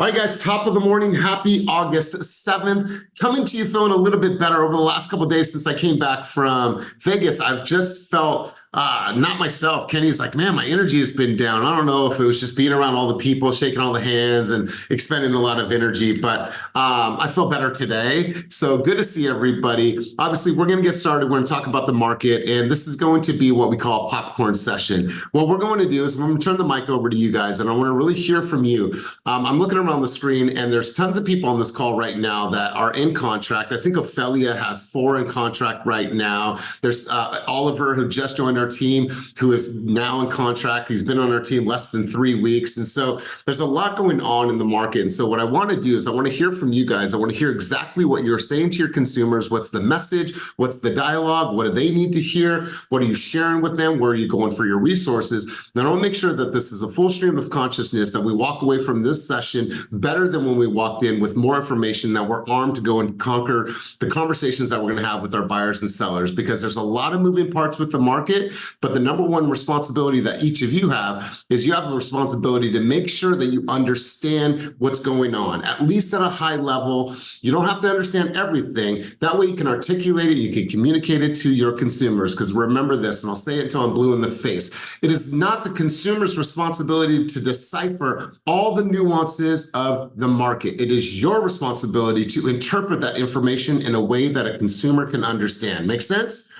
All right, guys, top of the morning. Happy August 7th. Coming to you feeling a little bit better over the last couple of days since I came back from Vegas. I've just felt not myself. Kenny's like, man, my energy has been down. I don't know if it was just being around all the people, shaking all the hands and expending a lot of energy, but I feel better today. So good to see everybody. Obviously, we're going to get started. We're going to talk about the market, and this is going to be what we call a popcorn session. What we're going to do is I'm going to turn the mic over to you guys, and I want to really hear from you. I'm looking around the screen, and there's tons of people on this call right now that are in contract. I think Ophelia has 4 in contract right now. There's Oliver, who just joined our team, who is now in contract. He's been on our team less than 3 weeks. And so there's a lot going on in the market. And so what I want to do is I want to hear from you guys. I want to hear exactly what you're saying to your consumers. What's the message? What's the dialogue? What do they need to hear? What are you sharing with them? Where are you going for your resources? Then I want to make sure that this is a full stream of consciousness, that we walk away from this session better than when we walked in, with more information, that we're armed to go and conquer the conversations that we're going to have with our buyers and sellers, because there's a lot of moving parts with the market. But the number one responsibility that each of you have is you have a responsibility to make sure that you understand what's going on, at least at a high level. You don't have to understand everything. That way you can articulate it, you can communicate it to your consumers. Because remember this, and I'll say it until I'm blue in the face, it is not the consumer's responsibility to decipher all the nuances of the market. It is your responsibility to interpret that information in a way that a consumer can understand. Make sense?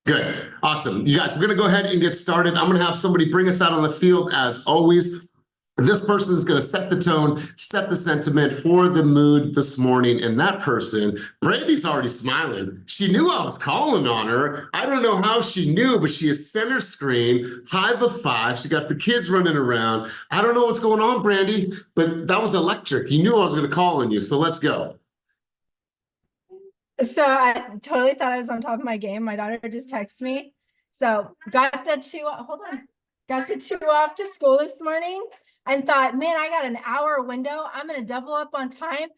Good. Awesome. You guys, we're going to go ahead and get started. I'm going to have somebody bring us out on the field as always. This person is going to set the tone, set the sentiment for the mood this morning. And that person, Brandy's already smiling. She knew I was calling on her. I don't know how she knew, but she is center screen, hive of 5. She got the kids running around. I don't know what's going on, Brandy, but that was electric. You knew I was going to call on you. So let's go. So I totally thought I was on top of my game. My daughter just texted me. So got the 2 off to school this morning and thought, man, I got an hour window. I'm going to double up on time.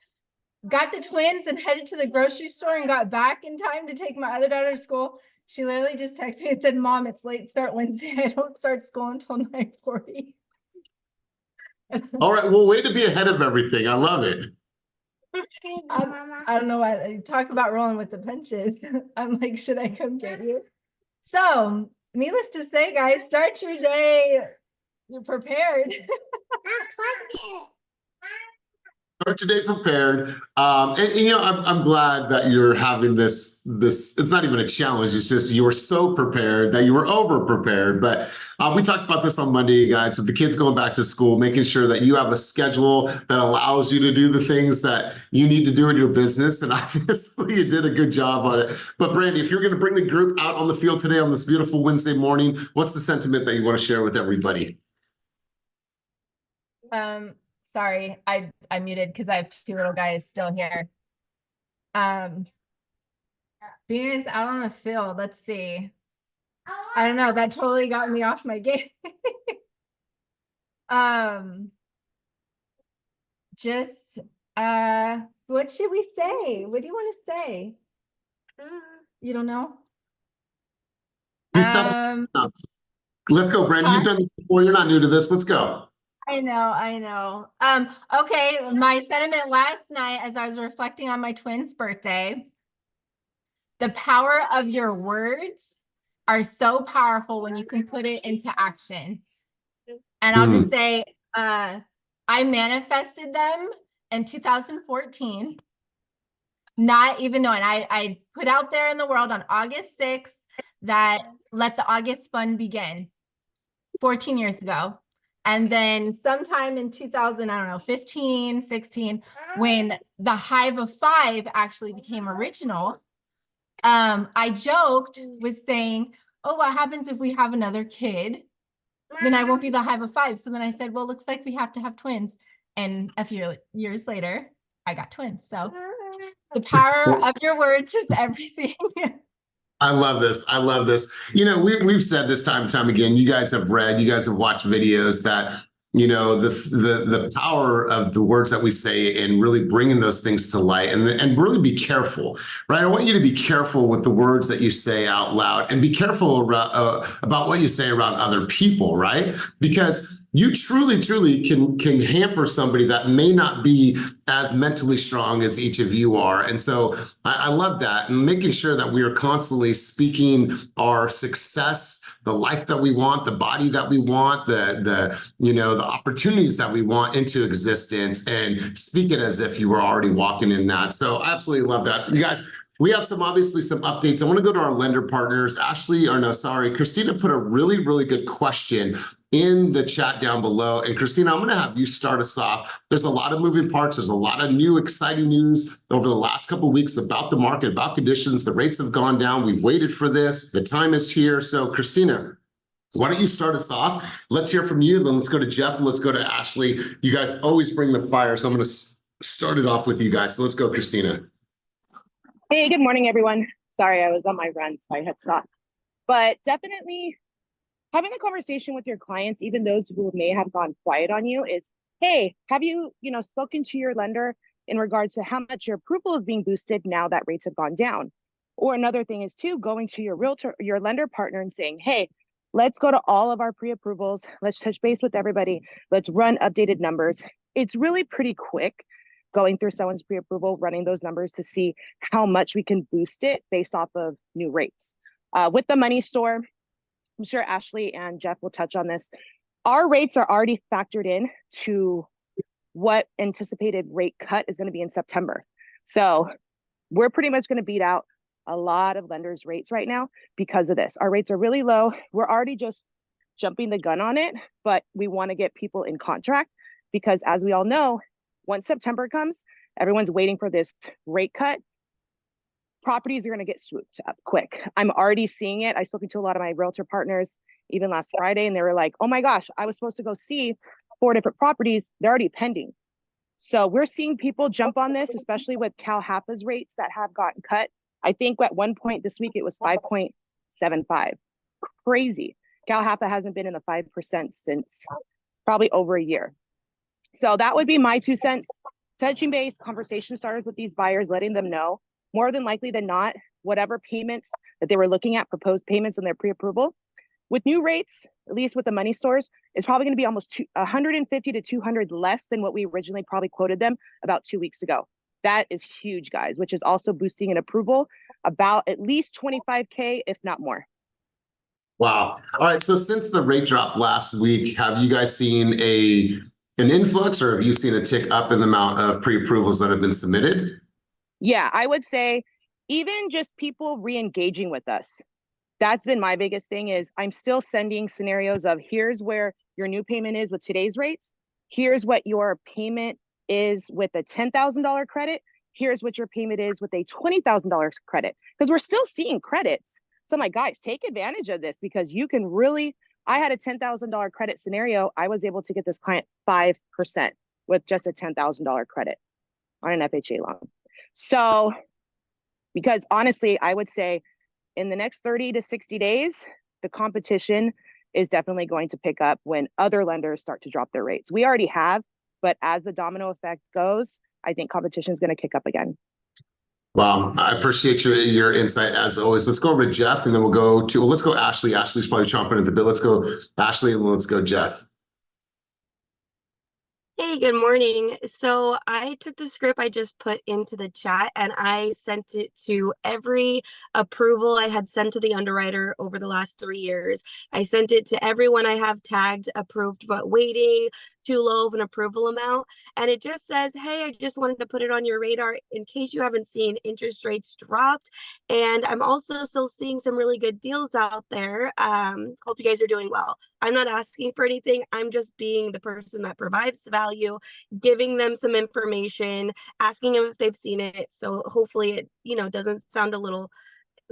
Got the twins and headed to the grocery store and got back in time to take my other daughter to school. She literally just texted me and said, Mom, it's late start Wednesday. I don't start school until 9:40. All right. Well, way to be ahead of everything. I love it. I don't know why they talk about rolling with the punches. I'm like, should I come get you? So, needless to say, guys, start your day. You're prepared. Start your day prepared. And you know, I'm glad that you're having this, it's not even a challenge. It's just you were so prepared that you were over prepared. But we talked about this on Monday, guys, with the kids going back to school, making sure that you have a schedule that allows you to do the things that you need to do in your business. And obviously you did a good job on it. But Brandy, if you're going to bring the group out on the field today on this beautiful Wednesday morning, what's the sentiment that you want to share with everybody? Sorry, I muted because I have 2 little guys still here. Being out on the field, let's see. I don't know, that totally got me off my game. Just what should we say? What do you want to say? You don't know? Let's go, Brandy. You've done this before. You're not new to this. Let's go. I know. Okay, my sentiment last night as I was reflecting on my twins' birthday, the power of your words are so powerful when you can put it into action. And I'll just say, I manifested them in 2014, not even knowing. I put out there in the world on August 6th that let the August fun begin 14 years ago. And then sometime in 2000, I don't know, 15, 16, when the hive of 5 actually became original, I joked with saying, oh, what happens if we have another kid? Then I won't be the hive of 5. So then I said, well, looks like we have to have twins. And a few years later, I got twins. So the power of your words is everything. I love this. I love this. You know, we've said this time and time again. You guys have read, you guys have watched videos that, you know, the power of the words that we say and really bringing those things to light, and really be careful, right? I want you to be careful with the words that you say out loud, and be careful about what you say around other people, right? Because you truly can hamper somebody that may not be as mentally strong as each of you are. And so I love that, and making sure that we are constantly speaking our success, the life that we want, the body that we want, the opportunities that we want into existence, and speak it as if you were already walking in that. So I absolutely love that. You guys, we have obviously some updates. I want to go to our lender partners. Christina put a really good question in the chat down below. And Christina, I'm going to have you start us off. There's a lot of moving parts. There's a lot of new exciting news over the last couple of weeks about the market, about conditions. The rates have gone down. We've waited for this. The time is here. So Christina, why don't you start us off? Let's hear from you. Then let's go to Jeff and let's go to Ashley. You guys always bring the fire. So I'm going to start it off with you guys. So let's go, Christina. Hey, good morning, everyone. Sorry, I was on my run, so I had stopped. But definitely having a conversation with your clients, even those who may have gone quiet on you, is, hey, have you, spoken to your lender in regards to how much your approval is being boosted now that rates have gone down? Or another thing is too, going to your realtor, your lender partner, and saying, hey, let's go to all of our pre-approvals. Let's touch base with everybody. Let's run updated numbers. It's really pretty quick going through someone's pre-approval, running those numbers to see how much we can boost it based off of new rates. With the money store, I'm sure Ashley and Jeff will touch on this. Our rates are already factored in to what anticipated rate cut is going to be in September. So we're pretty much going to beat out a lot of lenders' rates right now because of this. Our rates are really low. We're already just jumping the gun on it, but we want to get people in contract because, as we all know, once September comes, everyone's waiting for this rate cut. Properties are going to get swooped up quick. I'm already seeing it. I've spoken to a lot of my realtor partners even last Friday, and they were like, oh my gosh, I was supposed to go see 4 different properties. They're already pending. So we're seeing people jump on this, especially with Cal Hapa's rates that have gotten cut. I think at one point this week it was 5.75. Crazy. Cal Hapa hasn't been in the 5% since probably over a year. So that would be my 2 cents. Touching base, conversation starters with these buyers, letting them know, more than likely than not, whatever payments that they were looking at, proposed payments in their pre-approval, with new rates, at least with the money stores, it's probably going to be almost 150 to 200 less than what we originally probably quoted them about 2 weeks ago. That is huge, guys, which is also boosting an approval about at least 25K, if not more. Wow. All right. So since the rate drop last week, have you guys seen an influx, or have you seen a tick up in the amount of pre-approvals that have been submitted? Yeah, I would say even just people re-engaging with us. That's been my biggest thing is I'm still sending scenarios of here's where your new payment is with today's rates. Here's what your payment is with a $10,000 credit. Here's what your payment is with a $20,000 credit. Because we're still seeing credits. So I'm like, guys, take advantage of this because you can really, I had a $10,000 credit scenario. I was able to get this client 5% with just a $10,000 credit on an FHA loan. So, because honestly, I would say in the next 30 to 60 days, the competition is definitely going to pick up when other lenders start to drop their rates. We already have, but as the domino effect goes, I think competition is going to kick up again. Wow, I appreciate your insight as always. Let's go over to Jeff, and then let's go Ashley. Ashley's probably chomping at the bit. Let's go Ashley, and let's go Jeff. Hey, good morning. So I took the script I just put into the chat and I sent it to every approval I had sent to the underwriter over the last 3 years. I sent it to everyone I have tagged approved but waiting, too low of an approval amount. And it just says, hey, I just wanted to put it on your radar in case you haven't seen interest rates dropped. And I'm also still seeing some really good deals out there. Hope you guys are doing well. I'm not asking for anything. I'm just being the person that provides the value, giving them some information, asking them if they've seen it. So hopefully it, doesn't sound a little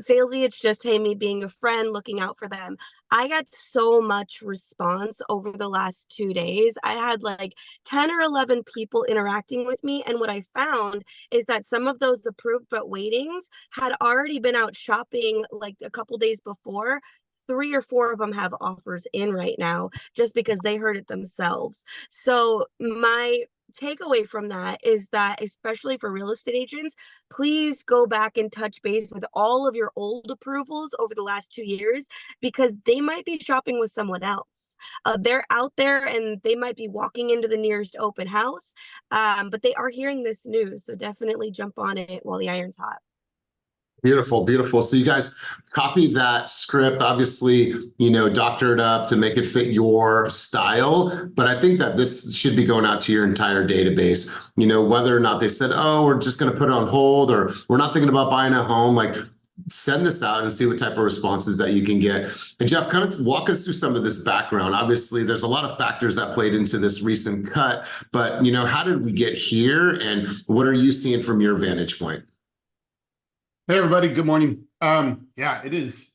salesy. It's just, hey, me being a friend, looking out for them. I got so much response over the last 2 days. I had like 10 or 11 people interacting with me. And what I found is that some of those approved but waitings had already been out shopping like a couple days before. 3 or 4 of them have offers in right now just because they heard it themselves. So my takeaway from that is that, especially for real estate agents, please go back and touch base with all of your old approvals over the last 2 years, because they might be shopping with someone else. They're out there and they might be walking into the nearest open house, but they are hearing this news. So definitely jump on it while the iron's hot. Beautiful, beautiful. So you guys copy that script, obviously, doctor it up to make it fit your style. But I think that this should be going out to your entire database, whether or not they said, oh, we're just going to put it on hold, or we're not thinking about buying a home. Like, send this out and see what type of responses that you can get. And Jeff, kind of walk us through some of this background. Obviously, there's a lot of factors that played into this recent cut, but how did we get here, and what are you seeing from your vantage point? Hey everybody, good morning. Yeah, it's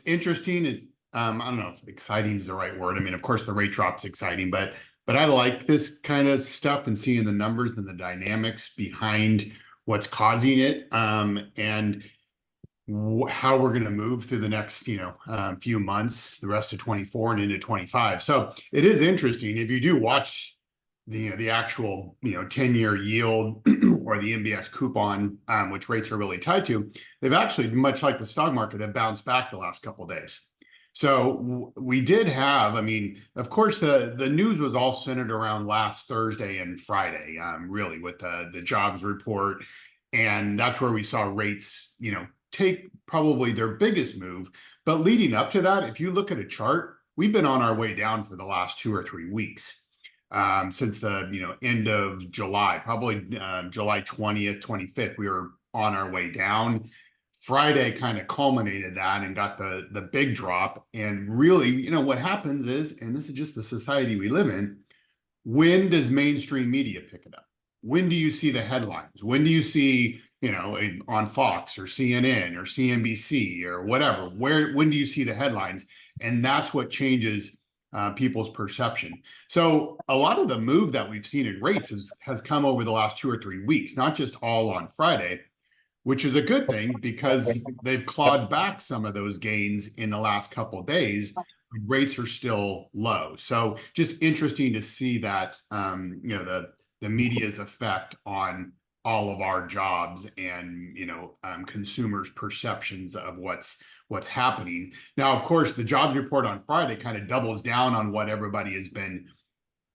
interesting. It's I don't know if exciting is the right word. I mean, of course the rate drop's exciting, but I like this kind of stuff and seeing the numbers and the dynamics behind what's causing it, and how we're going to move through the next few months, the rest of 24 and into 25. So it is interesting if you do watch the actual 10-year yield or the MBS coupon, which rates are really tied to. They've actually, much like the stock market, have bounced back the last couple of days. So we did have, I mean, of course, the news was all centered around last Thursday and Friday, really, with the jobs report, and that's where we saw rates take probably their biggest move. But leading up to that, if you look at a chart, we've been on our way down for the last 2 or 3 weeks. Since the end of July, probably July 20th, 25th, we were on our way down. Friday kind of culminated that and got the big drop. And really, what happens is, and this is just the society we live in, when does mainstream media pick it up? When do you see the headlines? When do you see, on Fox or CNN or CNBC or whatever? When do you see the headlines? And that's what changes people's perception. So a lot of the move that we've seen in rates has come over the last 2 or 3 weeks, not just all on Friday, which is a good thing because they've clawed back some of those gains in the last couple of days. Rates are still low. So just interesting to see that, the media's effect on all of our jobs and, consumers' perceptions of what's happening. Now, of course, the jobs report on Friday kind of doubles down on what everybody has been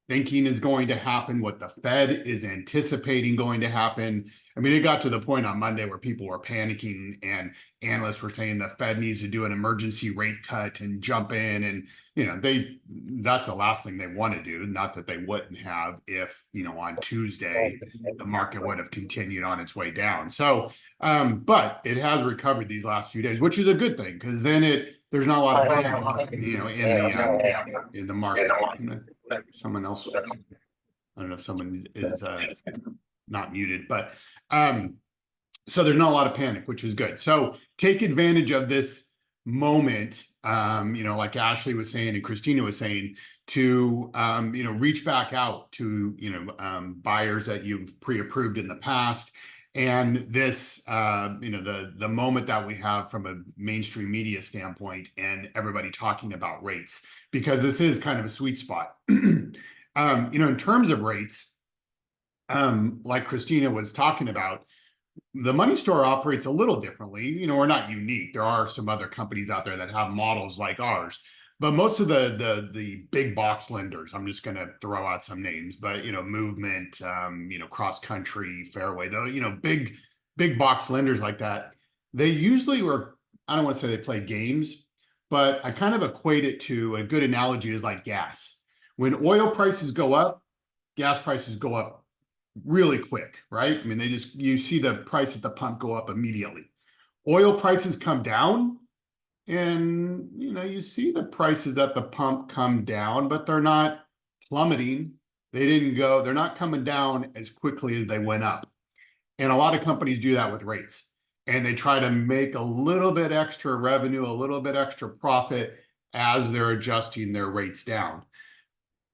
thinking is going to happen, what the Fed is anticipating going to happen. I mean, it got to the point on Monday where people were panicking and analysts were saying the Fed needs to do an emergency rate cut and jump in. And, that's the last thing they want to do. Not that they wouldn't have if, on Tuesday, the market would have continued on its way down. So, but it has recovered these last few days, which is a good thing, because then there's not a lot of panic, in the market. Someone else, I don't know if someone is not muted, but so there's not a lot of panic, which is good. So take advantage of this moment, like Ashley was saying and Christina was saying, to reach back out to buyers that you've pre-approved in the past. And this, the moment that we have from a mainstream media standpoint and everybody talking about rates, because this is kind of a sweet spot. In terms of rates, like Christina was talking about, the money store operates a little differently. We're not unique. There are some other companies out there that have models like ours, but most of the big box lenders, I'm just going to throw out some names, but Movement, Cross Country, Fairway, though, big box lenders like that, they usually were, I don't want to say they play games, but I kind of equate it to, a good analogy is like gas. When oil prices go up, gas prices go up really quick, right? I mean, you see the price at the pump go up immediately. Oil prices come down, and you see the prices at the pump come down, but they're not plummeting. They're not coming down as quickly as they went up. And a lot of companies do that with rates, and they try to make a little bit extra revenue, a little bit extra profit as they're adjusting their rates down.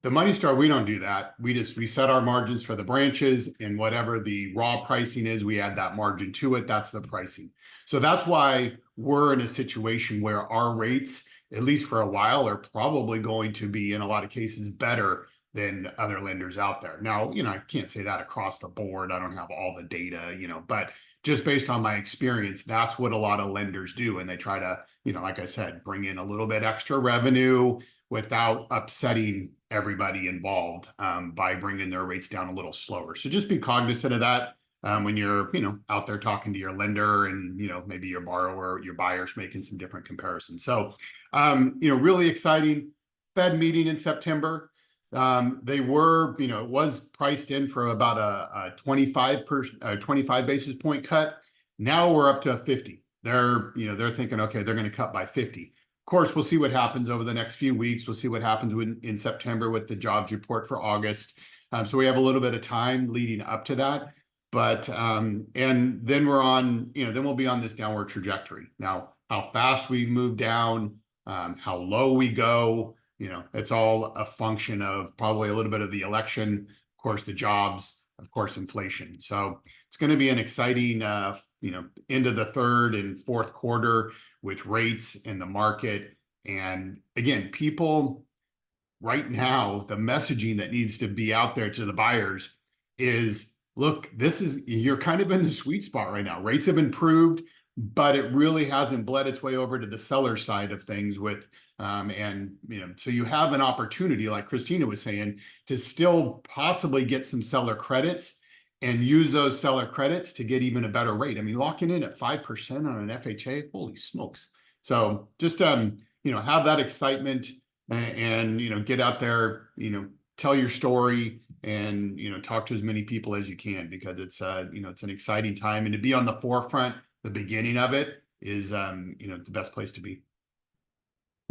The Money Star, we don't do that. We set our margins for the branches, and whatever the raw pricing is, we add that margin to it. That's the pricing. So that's why we're in a situation where our rates, at least for a while, are probably going to be, in a lot of cases, better than other lenders out there. Now, I can't say that across the board. I don't have all the data, but just based on my experience, that's what a lot of lenders do. And they try to, like I said, bring in a little bit extra revenue without upsetting everybody involved by bringing their rates down a little slower. So just be cognizant of that when you're, out there talking to your lender and, maybe your borrower, your buyer's making some different comparisons. So, really exciting Fed meeting in September. They were, it was priced in for about a 25 basis point cut. Now we're up to 50. They're thinking, okay, they're going to cut by 50. Of course, we'll see what happens over the next few weeks. We'll see what happens in September with the jobs report for August. So we have a little bit of time leading up to that. But, and then we're on, then we'll be on this downward trajectory. Now, how fast we move down, how low we go, it's all a function of probably a little bit of the election, of course, the jobs, of course, inflation. So it's going to be an exciting, into the third and fourth quarter with rates in the market. And again, people right now, the messaging that needs to be out there to the buyers is, look, you're kind of in the sweet spot right now. Rates have improved, but it really hasn't bled its way over to the seller side of things with, so you have an opportunity, like Christina was saying, to still possibly get some seller credits and use those seller credits to get even a better rate. I mean, locking in at 5% on an FHA, holy smokes. So just, have that excitement and get out there, tell your story and, talk to as many people as you can, because it's, it's an exciting time, and to be on the forefront, the beginning of it is, the best place to be.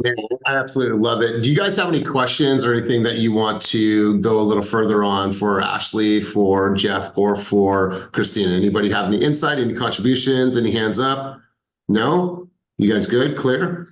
Yeah, I absolutely love it. Do you guys have any questions or anything that you want to go a little further on for Ashley, for Jeff, or for Christina? Anybody have any insight, any contributions, any hands up? No? You guys good? Clear?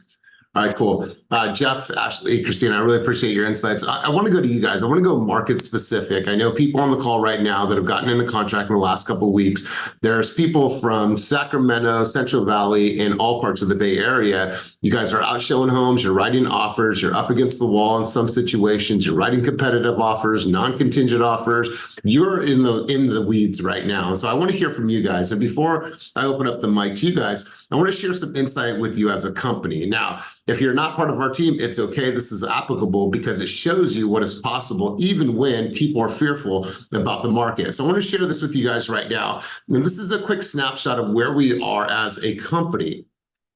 All right, cool. Jeff, Ashley, Christina, I really appreciate your insights. I want to go to you guys. I want to go market specific. I know people on the call right now that have gotten into contract in the last couple of weeks. There's people from Sacramento, Central Valley, and all parts of the Bay Area. You guys are out showing homes, you're writing offers, you're up against the wall in some situations, you're writing competitive offers, non-contingent offers. You're in the weeds right now. So I want to hear from you guys. And before I open up the mic to you guys, I want to share some insight with you as a company. Now, if you're not part of our team, it's okay. This is applicable because it shows you what is possible, even when people are fearful about the market. So I want to share this with you guys right now. And this is a quick snapshot of where we are as a company.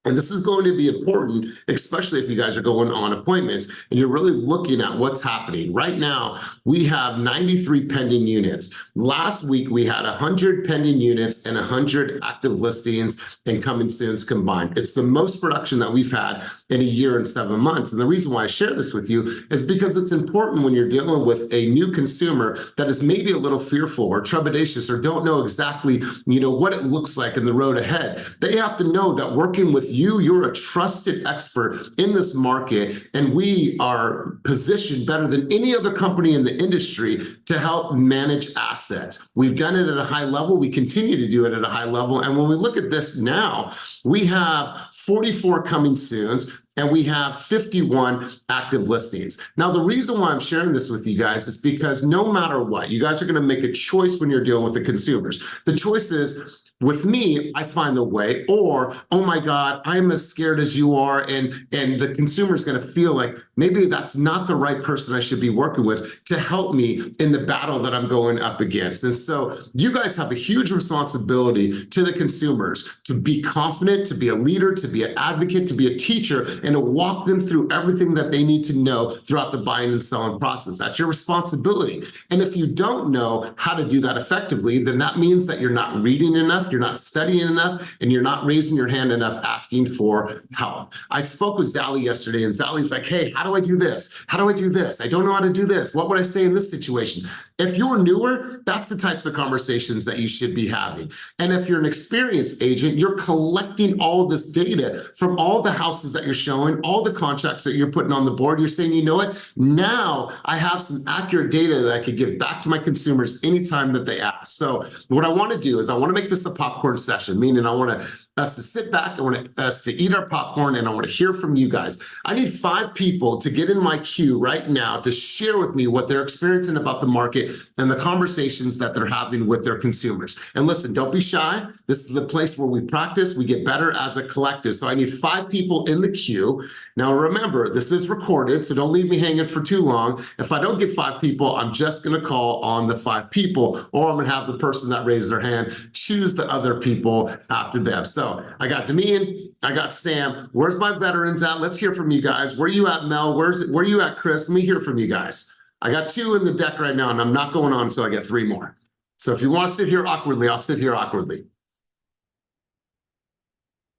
And this is going to be important, especially if you guys are going on appointments and you're really looking at what's happening. Right now, we have 93 pending units. Last week, we had 100 pending units and 100 active listings and coming soons combined. It's the most production that we've had in a year and 7 months. And the reason why I share this with you is because it's important when you're dealing with a new consumer that is maybe a little fearful or trepidatious or don't know exactly, what it looks like in the road ahead. They have to know that working with you're a trusted expert in this market, and we are positioned better than any other company in the industry to help manage assets. We've done it at a high level. We continue to do it at a high level. And when we look at this now, we have 44 coming soons, and we have 51 active listings. Now, the reason why I'm sharing this with you guys is because no matter what, you guys are going to make a choice when you're dealing with the consumers. The choice is, with me, I find the way, or, oh my God, I'm as scared as you are, and the consumer is going to feel like maybe that's not the right person I should be working with to help me in the battle that I'm going up against. And so you guys have a huge responsibility to the consumers to be confident, to be a leader, to be an advocate, to be a teacher, and to walk them through everything that they need to know throughout the buying and selling process. That's your responsibility. And if you don't know how to do that effectively, then that means that you're not reading enough, you're not studying enough, and you're not raising your hand enough asking for help. I spoke with Zally yesterday, and Zally's like, hey, how do I do this? How do I do this? I don't know how to do this. What would I say in this situation? If you're newer, that's the types of conversations that you should be having. And if you're an experienced agent, you're collecting all of this data from all the houses that you're showing, all the contracts that you're putting on the board. You're saying, you know what? Now I have some accurate data that I could give back to my consumers anytime that they ask. So what I want to do is I want to make this a popcorn session, meaning I want us to sit back, I want us to eat our popcorn, and I want to hear from you guys. I need 5 people to get in my queue right now to share with me what they're experiencing about the market and the conversations that they're having with their consumers. And listen, don't be shy. This is the place where we practice, we get better as a collective. So I need 5 people in the queue. Now remember, this is recorded, so don't leave me hanging for too long. If I don't get 5 people, I'm just gonna call on the 5 people, or I'm gonna have the person that raised their hand choose the other people after them. So I got Damian, I got Sam. Where's my veterans at? Let's hear from you guys. Where you at, Mel? Where you at, Chris? Let me hear from you guys. I got 2 in the deck right now, and I'm not going on until I get 3 more. So if you want to sit here awkwardly, I'll sit here awkwardly.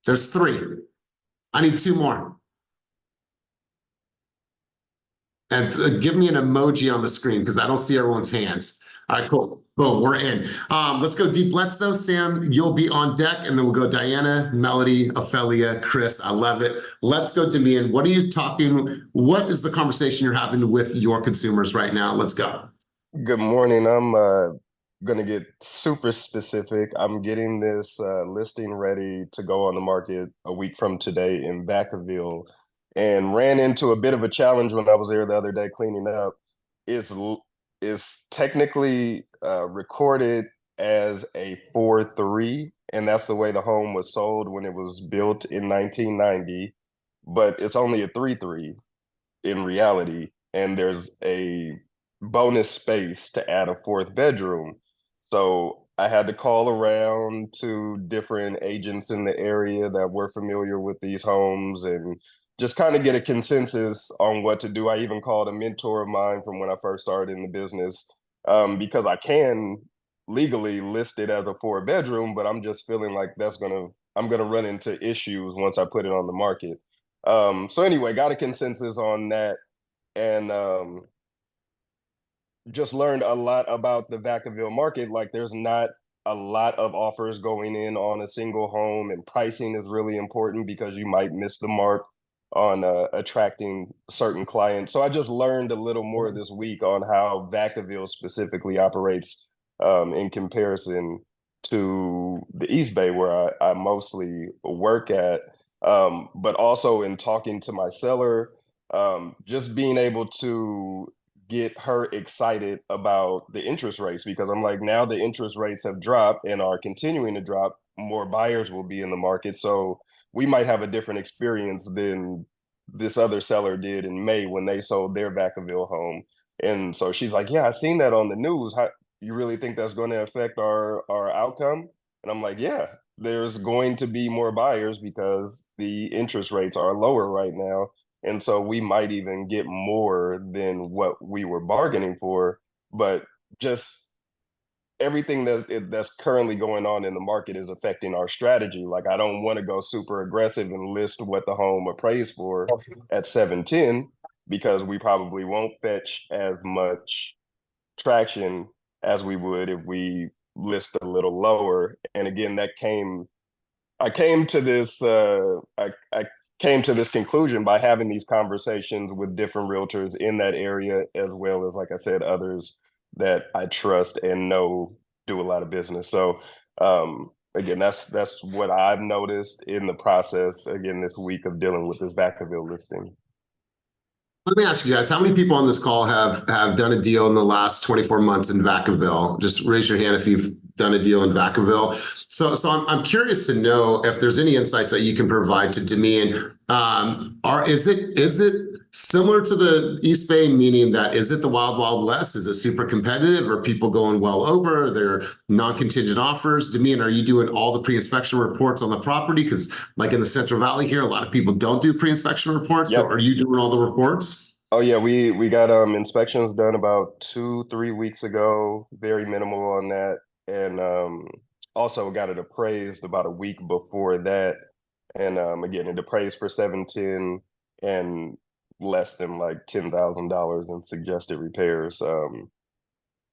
There's 3. I need 2 more. And give me an emoji on the screen because I don't see everyone's hands. All right, cool. Boom, we're in. Let's go deep. Let's though, Sam, you'll be on deck, and then we'll go Diana, Melody, Ophelia, Chris. I love it. Let's go, Damian. What are you talking? What is the conversation you're having with your consumers right now? Let's go. Good morning. I'm going to get super specific. I'm getting this listing ready to go on the market a week from today in Vacaville, and ran into a bit of a challenge when I was there the other day cleaning up. It's technically recorded as a 4-3, and that's the way the home was sold when it was built in 1990, but it's only a 3-3 in reality, and there's a bonus space to add a 4th bedroom. So I had to call around to different agents in the area that were familiar with these homes and just kind of get a consensus on what to do. I even called a mentor of mine from when I first started in the business, because I can legally list it as a 4 bedroom, but I'm just feeling like I'm gonna run into issues once I put it on the market. So anyway, got a consensus on that, and just learned a lot about the Vacaville market. Like, there's not a lot of offers going in on a single home, and pricing is really important because you might miss the mark on attracting certain clients. So I just learned a little more this week on how Vacaville specifically operates in comparison to the East Bay, where I mostly work at. But also in talking to my seller, just being able to get her excited about the interest rates, because I'm like, now the interest rates have dropped and are continuing to drop, more buyers will be in the market. So we might have a different experience than this other seller did in May when they sold their Vacaville home. And so she's like, yeah, I seen that on the news. How you really think that's going to affect our outcome? And I'm like, yeah, there's going to be more buyers because the interest rates are lower right now. And so we might even get more than what we were bargaining for. But just everything that's currently going on in the market is affecting our strategy. Like, I don't want to go super aggressive and list what the home appraised for at 710, because we probably won't fetch as much traction as we would if we list a little lower. And again, I came to this I came to this conclusion by having these conversations with different realtors in that area, as well as, like I said, others that I trust and know do a lot of business. So again, that's what I've noticed in the process, again, this week of dealing with this Vacaville listing. Let me ask you guys, how many people on this call have done a deal in the last 24 months in Vacaville? Just raise your hand if you've done a deal in Vacaville. So I'm curious to know if there's any insights that you can provide to Damian. Is it similar to the East Bay, meaning that is it the Wild Wild West? Is it super competitive? Are people going well over? Are there non-contingent offers? Damian, are you doing all the pre-inspection reports on the property? Because like in the Central Valley here, a lot of people don't do pre-inspection reports. Yep. So are you doing all the reports? Oh yeah, we got inspections done about 2-3 weeks ago. Very minimal on that, and also got it appraised about a week before that, and again, it appraised for 710 and less than like $10,000 in suggested repairs.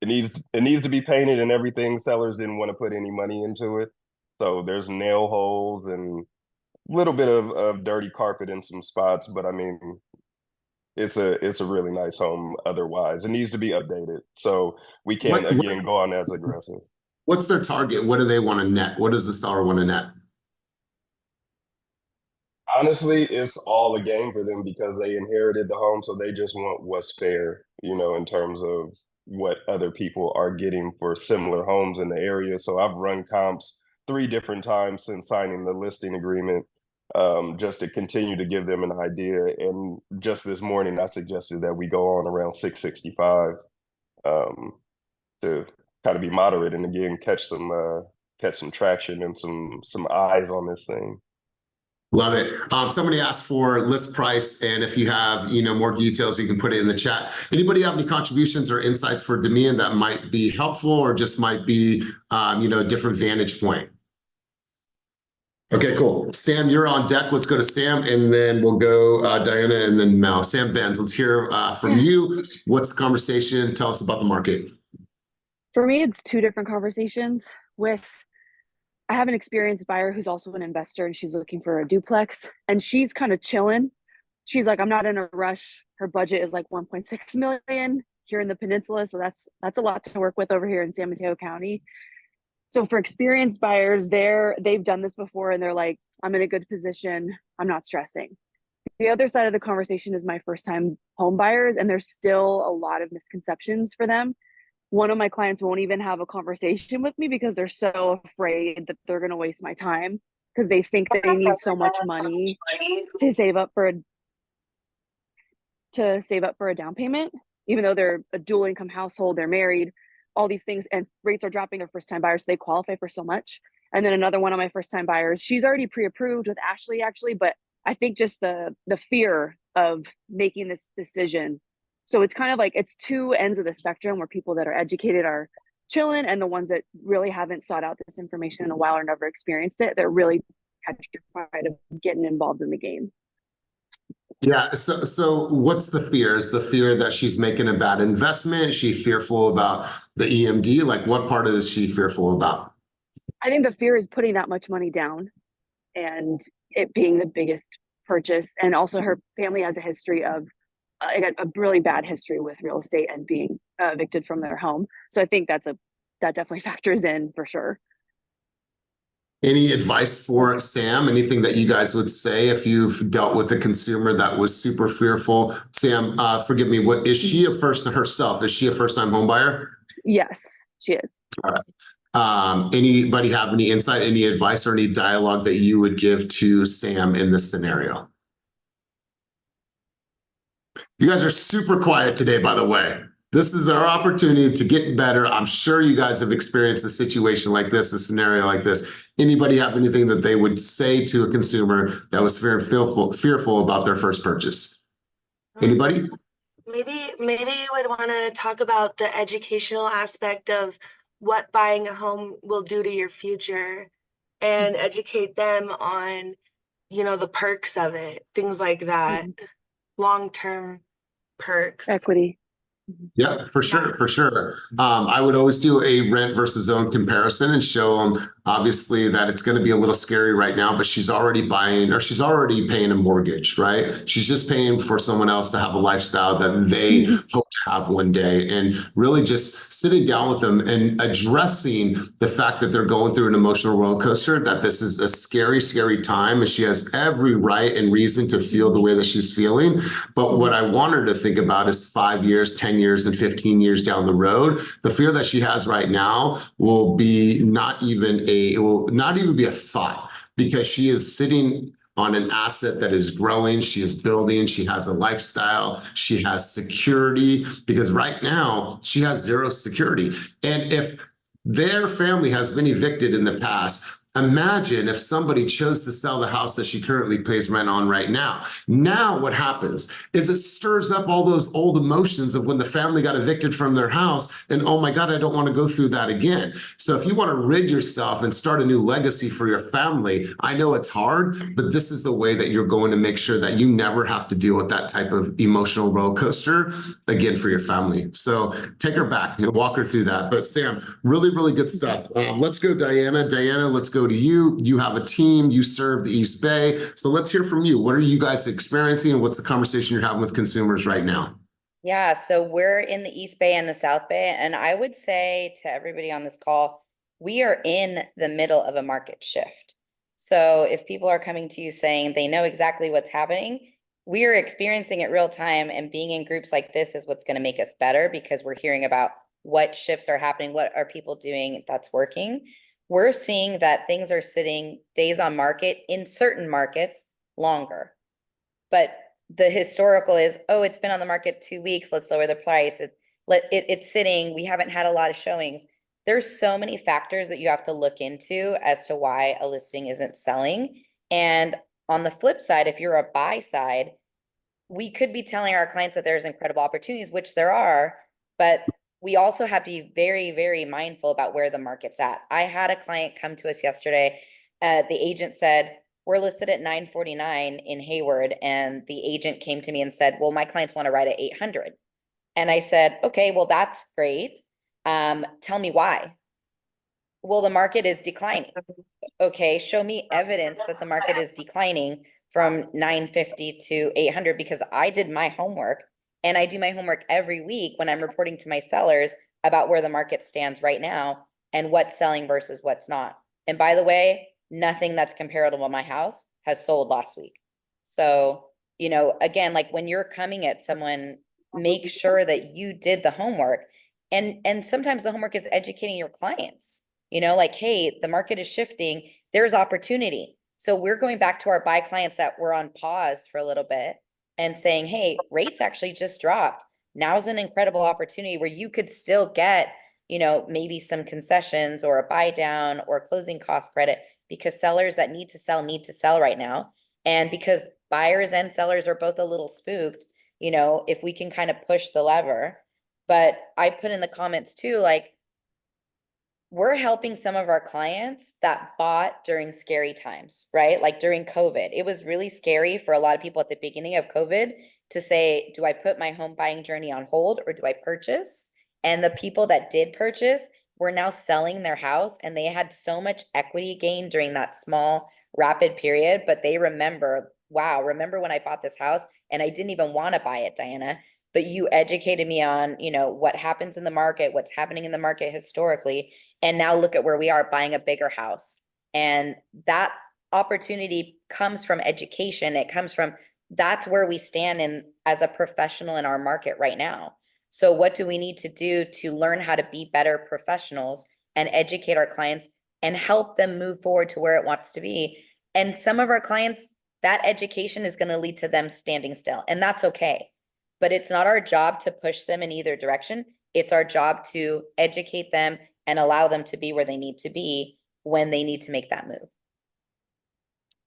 it needs to be painted and everything. Sellers didn't want to put any money into it. So there's nail holes and a little bit of dirty carpet in some spots, but I mean, it's a really nice home otherwise. It needs to be updated. So we can't again go on as aggressive. What's their target? What do they want to net? What does the seller want to net? Honestly, it's all a game for them because they inherited the home, so they just want what's fair, in terms of what other people are getting for similar homes in the area. So I've run comps 3 different times since signing the listing agreement, just to continue to give them an idea. And just this morning, I suggested that we go on around 665, to kind of be moderate and again catch some traction and some eyes on this thing. Love it. Somebody asked for list price, and if you have, more details, you can put it in the chat. Anybody have any contributions or insights for Damian that might be helpful or just might be, a different vantage point? Okay, cool. Sam, you're on deck. Let's go to Sam, and then we'll go Diana, and then Mel. Sam Benz, let's hear from you. What's the conversation? Tell us about the market. For me, it's 2 different conversations. I have an experienced buyer who's also an investor, and she's looking for a duplex, and she's kind of chilling. She's like, I'm not in a rush. Her budget is like 1.6 million here in the peninsula. So that's a lot to work with over here in San Mateo County. So for experienced buyers, they've done this before, and they're like, I'm in a good position. I'm not stressing. The other side of the conversation is my first time home buyers, and there's still a lot of misconceptions for them. One of my clients won't even have a conversation with me because they're so afraid that they're going to waste my time because they think that they need so much money to save up for a down payment, even though they're a dual income household, they're married, all these things, and rates are dropping. They're first time buyers, so they qualify for so much. And then another one of my first time buyers, she's already pre-approved with Ashley actually, but I think just the fear of making this decision. So it's kind of like it's 2 ends of the spectrum where people that are educated are chilling, and the ones that really haven't sought out this information in a while or never experienced it, they're really petrified of getting involved in the game. Yeah. So what's the fear? Is the fear that she's making a bad investment? Is she fearful about the EMD? Like, what part is she fearful about? I think the fear is putting that much money down and it being the biggest purchase. And also her family has a history of a really bad history with real estate and being evicted from their home. So I think that definitely factors in for sure. Any advice for Sam? Anything that you guys would say if you've dealt with a consumer that was super fearful? Sam, forgive me, what is she herself? Is she a first-time home buyer? Yes, she is. All right. Anybody have any insight, any advice, or any dialogue that you would give to Sam in this scenario? You guys are super quiet today, by the way. This is our opportunity to get better. I'm sure you guys have experienced a situation like this, a scenario like this. Anybody have anything that they would say to a consumer that was fearful about their first purchase? Anybody? Maybe you would want to talk about the educational aspect of what buying a home will do to your future and educate them on, the perks of it, things like that, long-term perks. Equity. Yeah, for sure. I would always do a rent versus own comparison and show them obviously that it's going to be a little scary right now, but she's already paying a mortgage, right? She's just paying for someone else to have a lifestyle that they hope to have one day, and really just sitting down with them and addressing the fact that they're going through an emotional roller coaster, that this is a scary, scary time, and she has every right and reason to feel the way that she's feeling. But what I want her to think about is 5 years, 10 years, and 15 years down the road. The fear that she has right now will not even be a thought, because she is sitting on an asset that is growing, she is building, she has a lifestyle, she has security, because right now she has zero security. And if their family has been evicted in the past, Imagine if somebody chose to sell the house that she currently pays rent on right now. Now what happens is it stirs up all those old emotions of when the family got evicted from their house and, oh my God, I don't want to go through that again. So if you want to rid yourself and start a new legacy for your family, I know it's hard, but this is the way that you're going to make sure that you never have to deal with that type of emotional roller coaster again for your family. So take her back and walk her through that. But Sam, really, really good stuff. Let's go, Diana. Diana, let's go to you. You have a team, you serve the East Bay. So let's hear from you. What are you guys experiencing and what's the conversation you're having with consumers right now? Yeah, so we're in the East Bay and the South Bay, and I would say to everybody on this call, we are in the middle of a market shift. So if people are coming to you saying they know exactly what's happening, we are experiencing it real time, and being in groups like this is what's going to make us better because we're hearing about what shifts are happening, what are people doing that's working. We're seeing that things are sitting days on market in certain markets longer. But the historical is, oh, it's been on the market 2 weeks, let's lower the price. It's sitting, we haven't had a lot of showings. There's so many factors that you have to look into as to why a listing isn't selling. And on the flip side, if you're a buy side, we could be telling our clients that there's incredible opportunities, which there are, but we also have to be very, very mindful about where the market's at. I had a client come to us yesterday. The agent said, we're listed at 949 in Hayward. And the agent came to me and said, well, my clients want to write at 800. And I said, okay, well, that's great. Tell me why. Well, the market is declining. Okay, show me evidence that the market is declining from 950 to 800 because I did my homework. And I do my homework every week when I'm reporting to my sellers about where the market stands right now and what's selling versus what's not. And by the way, nothing that's comparable to my house has sold last week. So, you know, again, like when you're coming at someone, make sure that you did the homework. And sometimes the homework is educating your clients, you know, like, hey, the market is shifting, there's opportunity. So we're going back to our buy clients that were on pause for a little bit and saying, hey, rates actually just dropped. Now's an incredible opportunity where you could still get, you know, maybe some concessions or a buy down or closing cost credit because sellers that need to sell right now. And because buyers and sellers are both a little spooked, you know, if we can kind of push the lever. But I put in the comments too, like, we're helping some of our clients that bought during scary times, right? Like during COVID, it was really scary for a lot of people at the beginning of COVID to say, do I put my home buying journey on hold or do I purchase? And the people that did purchase were now selling their house and they had so much equity gain during that small rapid period, but they remember, wow, remember when I bought this house and I didn't even want to buy it, Diana, but you educated me on, you know, what happens in the market, what's happening in the market historically. And now look at where we are buying a bigger house. And that opportunity comes from education. It comes from, that's where we stand in as a professional in our market right now. So what do we need to do to learn how to be better professionals and educate our clients and help them move forward to where it wants to be? And some of our clients, that education is going to lead to them standing still, and that's okay. But it's not our job to push them in either direction. It's our job to educate them and allow them to be where they need to be when they need to make that move.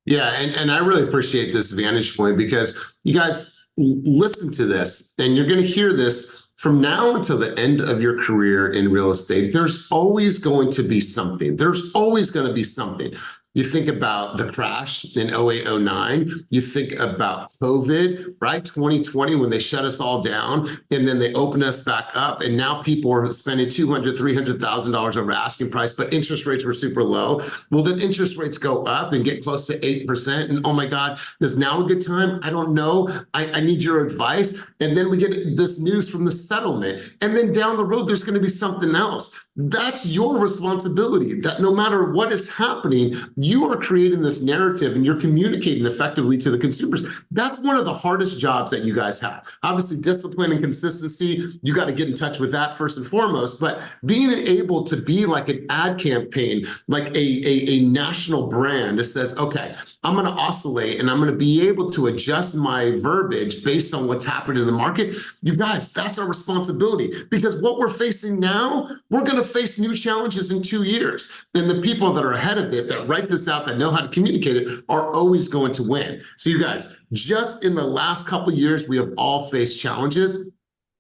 Yeah, and I really appreciate this vantage point because you guys listen to this and you're going to hear this from now until the end of your career in real estate. There's always going to be something. There's always going to be something. You think about the crash in 08, 09. You think about COVID, right? 2020, when they shut us all down and then they open us back up. And now people are spending $200,000, $300,000 over asking price, but interest rates were super low. Well, then interest rates go up and get close to 8%. And oh my God, is now a good time? I don't know. I need your advice. And then we get this news from the settlement. And then down the road, there's going to be something else. That's your responsibility, that no matter what is happening, you are creating this narrative and you're communicating effectively to the consumers. That's one of the hardest jobs that you guys have. Obviously, discipline and consistency, you got to get in touch with that first and foremost, but being able to be like an ad campaign, like a national brand that says, okay, I'm going to oscillate and I'm going to be able to adjust my verbiage based on what's happening in the market. You guys, that's our responsibility, because what we're facing now, we're going to face new challenges in 2 years. And the people that are ahead of it, that write this out, that know how to communicate it, are always going to win. So you guys, just in the last couple of years, we have all faced challenges.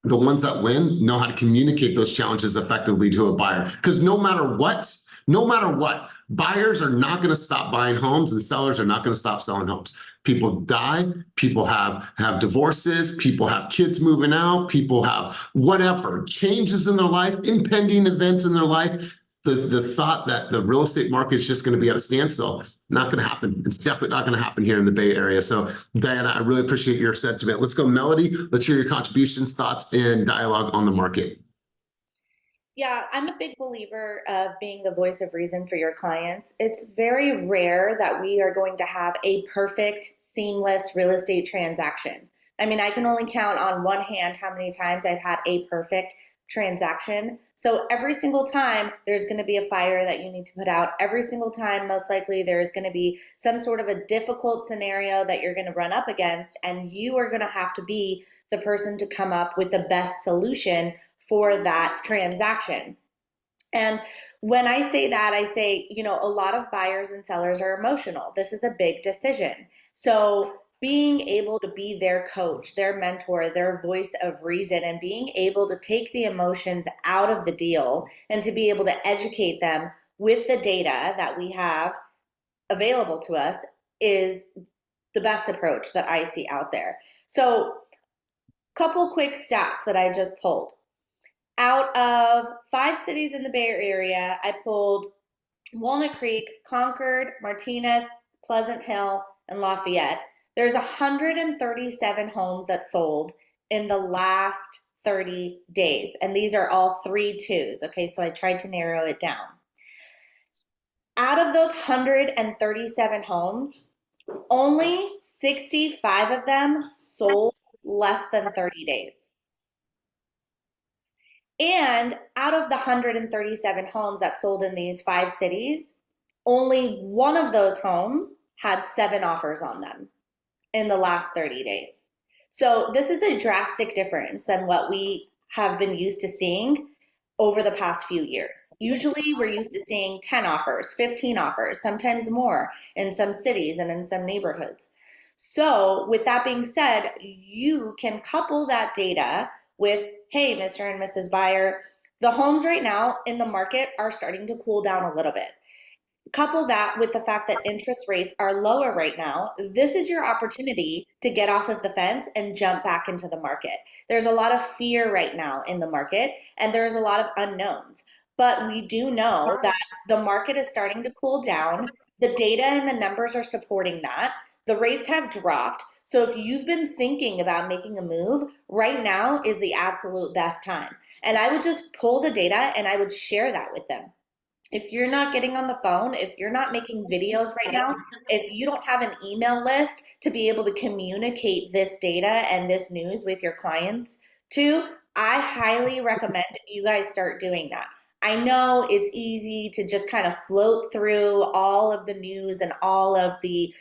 The ones that win know how to communicate those challenges effectively to a buyer. Because no matter what, buyers are not going to stop buying homes and sellers are not going to stop selling homes. People die, people have divorces, people have kids moving out, people have whatever, changes in their life, impending events in their life. The thought that the real estate market is just going to be at a standstill, not going to happen. It's definitely not going to happen here in the Bay Area. So Diana, I really appreciate your sentiment. Let's go, Melody. Let's hear your contributions, thoughts, and dialogue on the market. Yeah, I'm a big believer of being the voice of reason for your clients. It's very rare that we are going to have a perfect, seamless real estate transaction. I mean, I can only count on one hand how many times I've had a perfect transaction. So every single time there's going to be a fire that you need to put out. Every single time, most likely, there is going to be some sort of a difficult scenario that you're going to run up against, and you are going to have to be the person to come up with the best solution for that transaction. And when I say that, I say, you know, a lot of buyers and sellers are emotional. This is a big decision. So being able to be their coach, their mentor, their voice of reason, and being able to take the emotions out of the deal and to be able to educate them with the data that we have available to us is the best approach that I see out there. So couple quick stats that I just pulled. Out of 5 cities in the Bay Area, I pulled Walnut Creek, Concord, Martinez, Pleasant Hill, and Lafayette. There's 137 homes that sold in the last 30 days. And these are all 3 twos. Okay, so I tried to narrow it down. Out of those 137 homes, only 65 of them sold less than 30 days. And out of the 137 homes that sold in these 5 cities, only one of those homes had 7 offers on them in the last 30 days. So this is a drastic difference than what we have been used to seeing over the past few years. Usually we're used to seeing 10 offers, 15 offers, sometimes more in some cities and in some neighborhoods. So with that being said, you can couple that data with, hey, Mr. and Mrs. Buyer, the homes right now in the market are starting to cool down a little bit. Couple that with the fact that interest rates are lower right now. This is your opportunity to get off of the fence and jump back into the market. There's a lot of fear right now in the market, and there's a lot of unknowns. But we do know that the market is starting to cool down. The data and the numbers are supporting that. The rates have dropped. So if you've been thinking about making a move, right now is the absolute best time. And I would just pull the data and I would share that with them. If you're not getting on the phone, if you're not making videos right now, if you don't have an email list to be able to communicate this data and this news with your clients too, I highly recommend you guys start doing that. I know it's easy to just kind of float through all of the news and all of the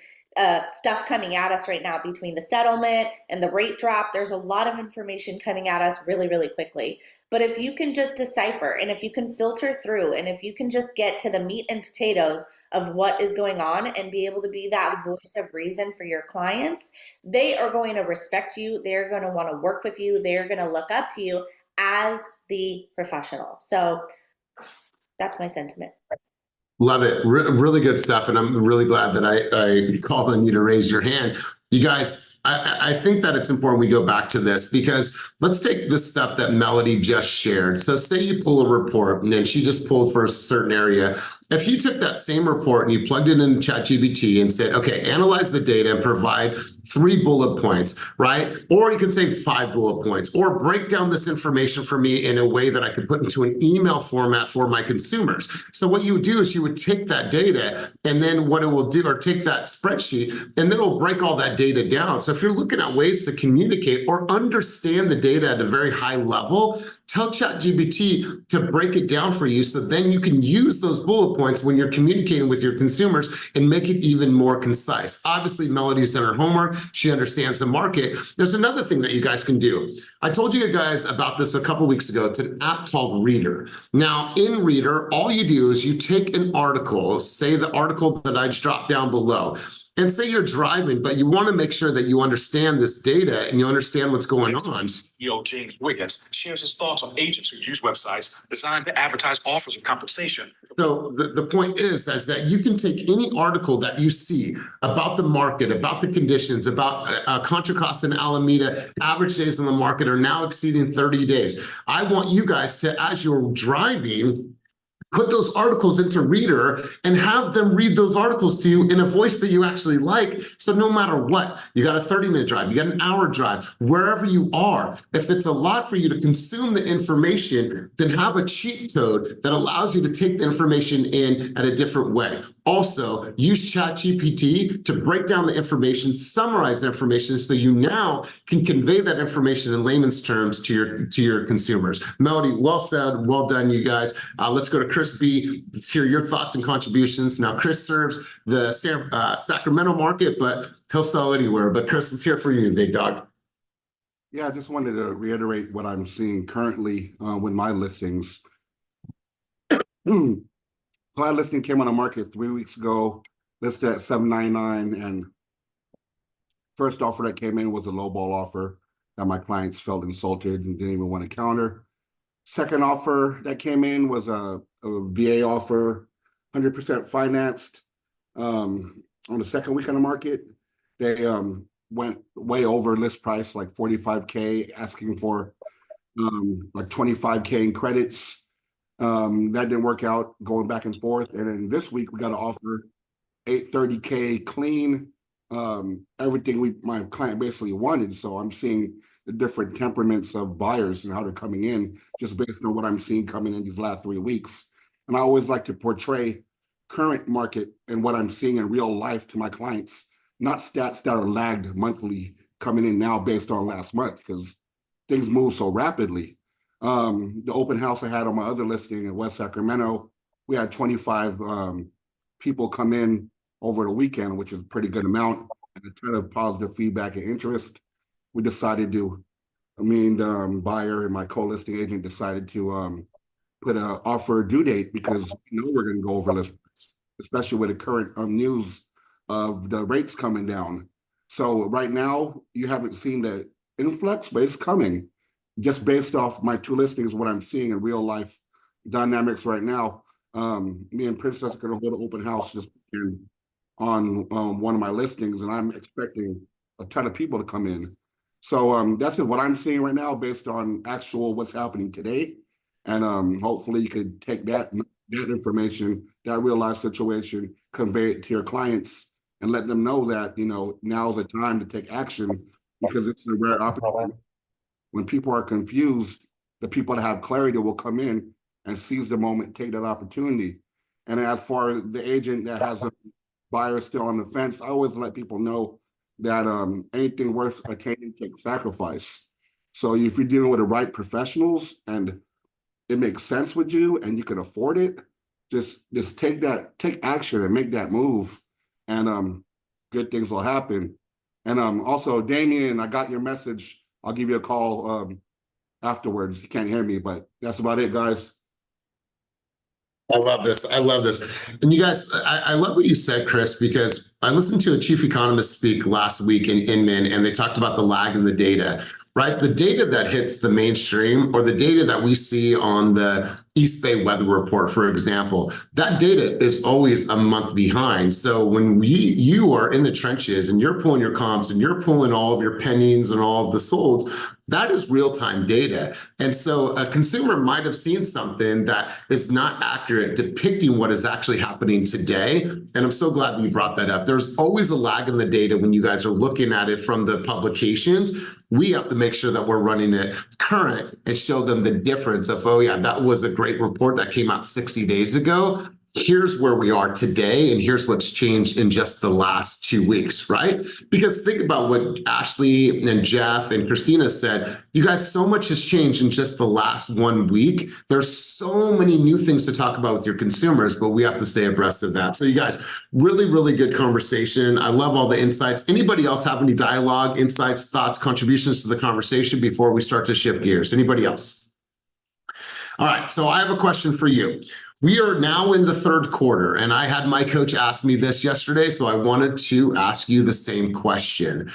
stuff coming at us right now between the settlement and the rate drop. There's a lot of information coming at us really, really quickly. But if you can just decipher and if you can filter through and if you can just get to the meat and potatoes of what is going on and be able to be that voice of reason for your clients, they are going to respect you. They're going to want to work with you. They're going to look up to you as the professional. So that's my sentiment. Love it. Really good stuff. And I'm really glad that I called on you to raise your hand. You guys, I think that it's important we go back to this, because let's take this stuff that Melody just shared. So say you pull a report and then she just pulled for a certain area If you took that same report and you plugged it into ChatGPT and said, okay, analyze the data and provide 3 bullet points, right? Or you could say 5 bullet points, or break down this information for me in a way that I could put into an email format for my consumers. So what you would do is you would take that data, and then what it will do, or take that spreadsheet, and then it'll break all that data down. So if you're looking at ways to communicate or understand the data at a very high level, tell ChatGPT to break it down for you, so then you can use those bullet points when you're communicating with your consumers and make it even more concise. Obviously, Melody's done her homework. She understands the market. There's another thing that you guys can do. I told you guys about this a couple weeks ago. It's an app called Reader. Now, in Reader, all you do is you take an article, say the article that I just dropped down below, and say you're driving, but you want to make sure that you understand this data and you understand what's going on. CEO James Wiggins shares his thoughts on agents who use websites designed to advertise offers of compensation. So the point is that you can take any article that you see about the market, about the conditions, about Contra Costa and Alameda, average days on the market are now exceeding 30 days. I want you guys to, as you're driving, put those articles into Reader and have them read those articles to you in a voice that you actually like. So no matter what, you got a 30-minute drive, you got an hour drive, wherever you are, if it's a lot for you to consume the information, then have a cheat code that allows you to take the information in at a different way. Also, use ChatGPT to break down the information, summarize the information, so you now can convey that information in layman's terms to your consumers. Melody, well said, well done, you guys. Let's go to Chris B. Let's hear your thoughts and contributions. Now, Chris serves the Sacramento market, but he'll sell anywhere. But Chris, let's hear from you, big dog. Yeah, I just wanted to reiterate what I'm seeing currently with my listings. My listing came on the market 3 weeks ago, listed at $799, and first offer that came in was a lowball offer that my clients felt insulted and didn't even want to counter. Second offer that came in was a VA offer, 100% financed. On the second week on the market, they went way over list price, like $45K, asking for like $25K in credits. That didn't work out, going back and forth. And then this week we got to offer $830K clean, everything my client basically wanted. So I'm seeing the different temperaments of buyers and how they're coming in just based on what I'm seeing coming in these last 3 weeks. And I always like to portray current market and what I'm seeing in real life to my clients, not stats that are lagged monthly coming in now based on last month, because things move so rapidly. The open house I had on my other listing in West Sacramento, we had 25 people come in over the weekend, which is a pretty good amount, and a ton of positive feedback and interest. We decided to, the buyer and my co-listing agent decided to put an offer due date, because we know we're going to go over list price, especially with the current news of the rates coming down. So right now, you haven't seen the influx, but it's coming. Just based off my 2 listings, what I'm seeing in real life dynamics right now, me and Princess are going to hold an open house this weekend on one of my listings, and I'm expecting a ton of people to come in. So that's what I'm seeing right now based on actual what's happening today. And hopefully you could take that information, that real life situation, convey it to your clients and let them know that, now's the time to take action, because it's a rare opportunity. When people are confused, the people that have clarity will come in and seize the moment, take that opportunity. And as for the agent that has a buyer still on the fence, I always let people know that anything worth attaining takes sacrifice. So if you're dealing with the right professionals and it makes sense with you and you can afford it, just take action and make that move, and good things will happen. And also, Damien, I got your message. I'll give you a call afterwards. You can't hear me, but that's about it, guys. I love this. I love this. And you guys, I love what you said, Chris, because I listened to a chief economist speak last week in Inman, and they talked about the lag in the data, right? The data that hits the mainstream, or the data that we see on the East Bay weather report, for example, that data is always a month behind. So when you are in the trenches and you're pulling your comps and you're pulling all of your pendings and all of the solds, That is real-time data. And so a consumer might have seen something that is not accurate depicting what is actually happening today. And I'm so glad you brought that up. There's always a lag in the data when you guys are looking at it from the publications. We have to make sure that we're running it current and show them the difference of, oh yeah, that was a great report that came out 60 days ago. Here's where we are today, and here's what's changed in just the last 2 weeks, right? Because think about what Ashley and Jeff and Christina said. You guys, so much has changed in just the last 1 week. There's so many new things to talk about with your consumers, but we have to stay abreast of that. So you guys, really, really good conversation. I love all the insights. Anybody else have any dialogue, insights, thoughts, contributions to the conversation before we start to shift gears? Anybody else? All right, so I have a question for you. We are now in the third quarter, and I had my coach ask me this yesterday, so I wanted to ask you the same question.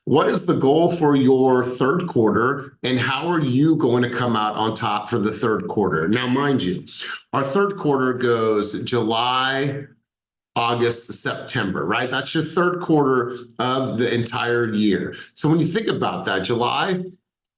What is the goal for your third quarter, and how are you going to come out on top for the third quarter? Now, mind you, our third quarter goes July, August, September, right? That's your third quarter of the entire year. So when you think about that, July,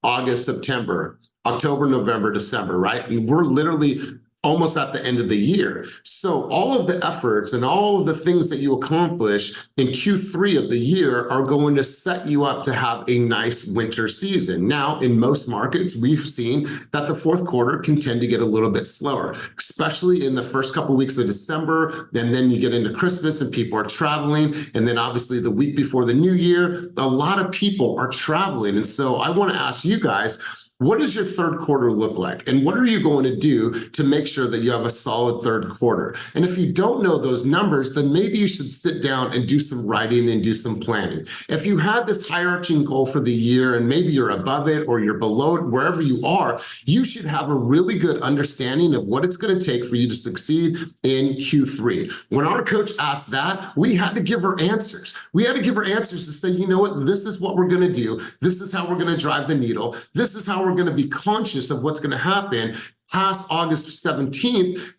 August, September, October, November, December, right? And we're literally almost at the end of the year. So all of the efforts and all of the things that you accomplish in Q3 of the year are going to set you up to have a nice winter season. Now, in most markets, we've seen that the fourth quarter can tend to get a little bit slower, especially in the first couple of weeks of December. And then you get into Christmas and people are traveling. And then obviously the week before the new year, a lot of people are traveling. And so I want to ask you guys, what does your third quarter look like? And what are you going to do to make sure that you have a solid third quarter? And if you don't know those numbers, then maybe you should sit down and do some writing and do some planning. If you had this high-arching goal for the year and maybe you're above it or you're below it, wherever you are, you should have a really good understanding of what it's going to take for you to succeed in Q3. When our coach asked that, we had to give her answers. We had to give her answers to say, you know what, this is what we're going to do. This is how we're going to drive the needle. This is how we're going to be conscious of what's going to happen past August 17th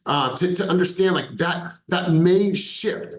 to understand like that may shift.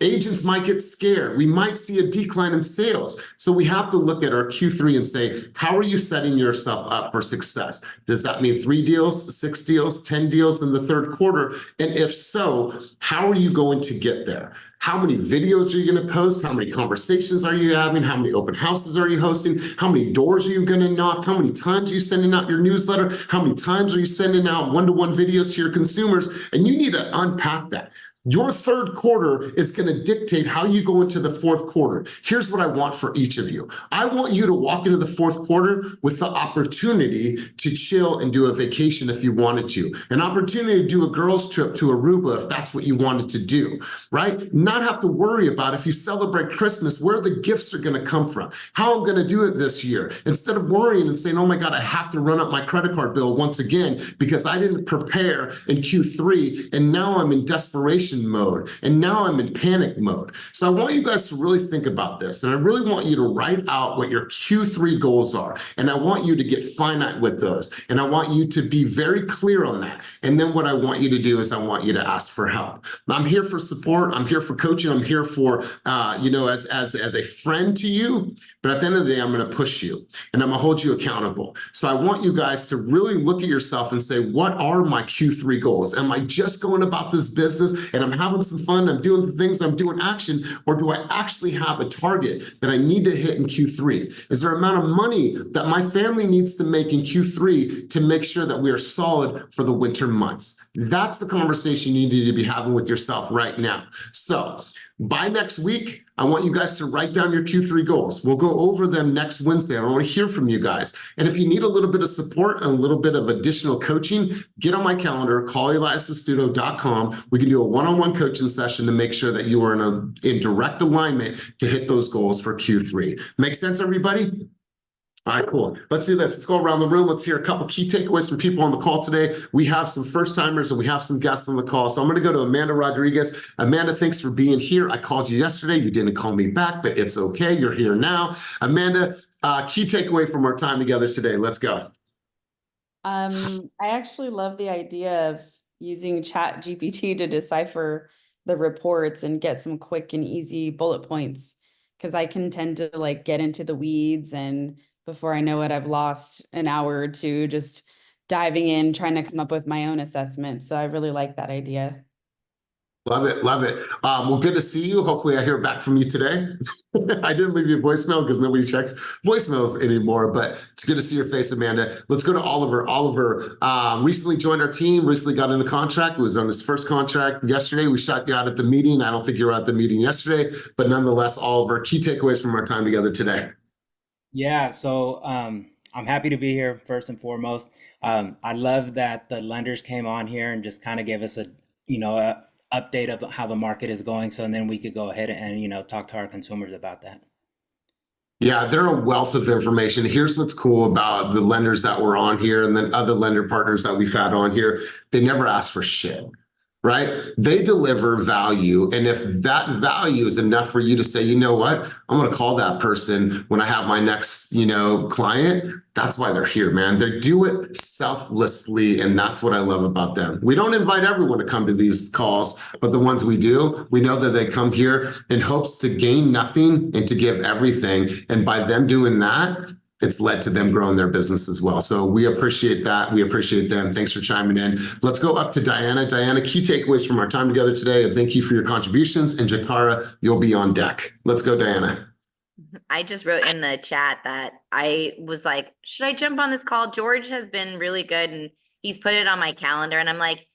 Agents might get scared. We might see a decline in sales. So we have to look at our Q3 and say, how are you setting yourself up for success? Does that mean 3 deals, 6 deals, 10 deals in the third quarter? And if so, how are you going to get there? How many videos are you going to post? How many conversations are you having? How many open houses are you hosting? How many doors are you going to knock? How many times are you sending out your newsletter? How many times are you sending out one-to-one videos to your consumers? And you need to unpack that. Your third quarter is going to dictate how you go into the fourth quarter. Here's what I want for each of you. I want you to walk into the fourth quarter with the opportunity to chill and do a vacation if you wanted to. An opportunity to do a girls' trip to Aruba if that's what you wanted to do, right? Not have to worry about if you celebrate Christmas, where the gifts are going to come from, how I'm going to do it this year. Instead of worrying and saying, oh my God, I have to run up my credit card bill once again because I didn't prepare in Q3 and now I'm in desperation mode, and now I'm in panic mode. So I want you guys to really think about this, and I really want you to write out what your Q3 goals are, and I want you to get finite with those, and I want you to be very clear on that. And then what I want you to do is I want you to ask for help. I'm here for support. I'm here for coaching. I'm here for, as a friend to you, but at the end of the day, I'm going to push you, and I'm going to hold you accountable. So I want you guys to really look at yourself and say, what are my Q3 goals? Am I just going about this business and I'm having some fun, I'm doing the things, I'm doing action, or do I actually have a target that I need to hit in Q3? Is there an amount of money that my family needs to make in Q3 to make sure that we are solid for the winter months? That's the conversation you need to be having with yourself right now. So by next week, I want you guys to write down your Q3 goals. We'll go over them next Wednesday. I want to hear from you guys. And if you need a little bit of support and a little bit of additional coaching, get on my calendar, call eliasastuto.com. We can do a one-on-one coaching session to make sure that you are in direct alignment to hit those goals for Q3. Make sense, everybody? All right, cool. Let's do this. Let's go around the room. Let's hear a couple key takeaways from people on the call today. We have some first timers and we have some guests on the call. So I'm going to go to Amanda Rodriguez. Amanda, thanks for being here. I called you yesterday. You didn't call me back, but it's okay. You're here now. Amanda, key takeaway from our time together today. Let's go. I actually love the idea of using Chat GPT to decipher the reports and get some quick and easy bullet points, because I can tend to like get into the weeds and before I know it, I've lost an hour or two just diving in, trying to come up with my own assessment. So I really like that idea. Love it, love it. Well, good to see you. Hopefully I hear back from you today. I didn't leave you a voicemail because nobody checks voicemails anymore, but it's good to see your face, Amanda. Let's go to Oliver. Oliver recently joined our team, recently got into contract, was on his first contract yesterday. We shot you out at the meeting. I don't think you were at the meeting yesterday, but nonetheless, Oliver, key takeaways from our time together today. Yeah, so I'm happy to be here first and foremost. I love that the lenders came on here and just kind of gave us a update of how the market is going, so then we could go ahead and talk to our consumers about that. Yeah, they're a wealth of information. Here's what's cool about the lenders that were on here and then other lender partners that we've had on here. They never ask for shit, right? They deliver value. And if that value is enough for you to say, you know what, I'm going to call that person when I have my next, client, that's why they're here, man. They do it selflessly. And that's what I love about them. We don't invite everyone to come to these calls, but the ones we do, we know that they come here in hopes to gain nothing and to give everything. And by them doing that, it's led to them growing their business as well. So we appreciate that. We appreciate them. Thanks for chiming in. Let's go up to Diana. Diana, key takeaways from our time together today. And thank you for your contributions. And Jakara, you'll be on deck. Let's go, Diana. I just wrote in the chat that I was like, should I jump on this call? George has been really good and he's put it on my calendar. And I'm like,